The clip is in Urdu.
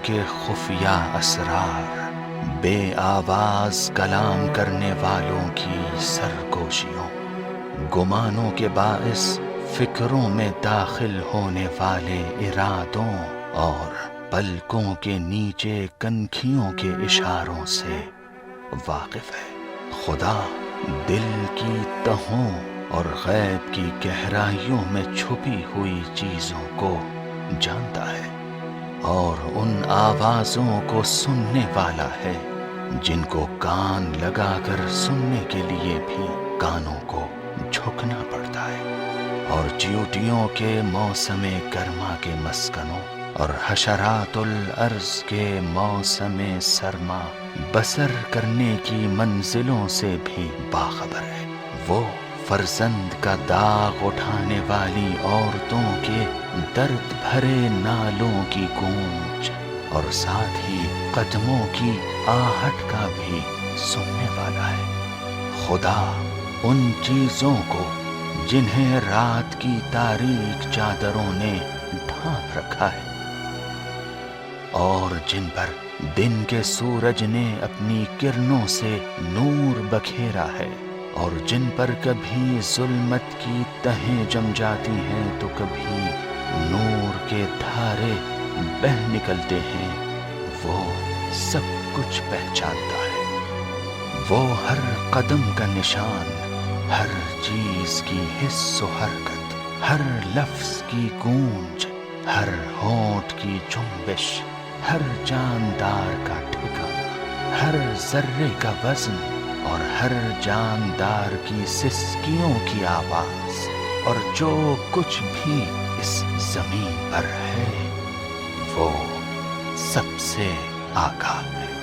کے خفیہ اسرار، بے آواز کلام کرنے والوں کی سرگوشیوں، گمانوں کے باعث فکروں میں داخل ہونے والے ارادوں اور پلکوں کے نیچے کنکھیوں کے اشاروں سے واقف ہے۔ خدا دل کی تہوں اور غیب کی گہرائیوں میں چھپی ہوئی چیزوں کو جانتا ہے، اور ان آوازوں کو سننے والا ہے جن کو کان لگا کر سننے کے لیے بھی کانوں کو جھکنا پڑتا ہے، اور چیونٹیوں کے موسم گرما کے مسکنوں اور حشرات الارض کے موسم سرما بسر کرنے کی منزلوں سے بھی باخبر ہے۔ وہ فرزند کا داغ اٹھانے والی عورتوں کے درد بھرے نالوں کی گونج اور ساتھ ہی قدموں کی آہٹ کا بھی سننے والا ہے۔ خدا ان چیزوں کو جنہیں رات کی تاریک چادروں نے ڈھانپ رکھا ہے اور جن پر دن کے سورج نے اپنی کرنوں سے نور بکھیرا ہے، اور جن پر کبھی ظلمت کی تہیں جم جاتی ہیں تو کبھی نور کے دھارے بہہ نکلتے ہیں، وہ سب کچھ پہچانتا ہے۔ وہ ہر قدم کا نشان، ہر چیز کی حس و حرکت، ہر لفظ کی گونج، ہر ہونٹ کی جنبش، ہر جاندار کا ٹھکانہ، ہر ذرے کا وزن اور ہر جاندار کی سسکیوں کی آواز، اور جو کچھ بھی اس زمین پر ہے وہ سب سے آگاہ ہے۔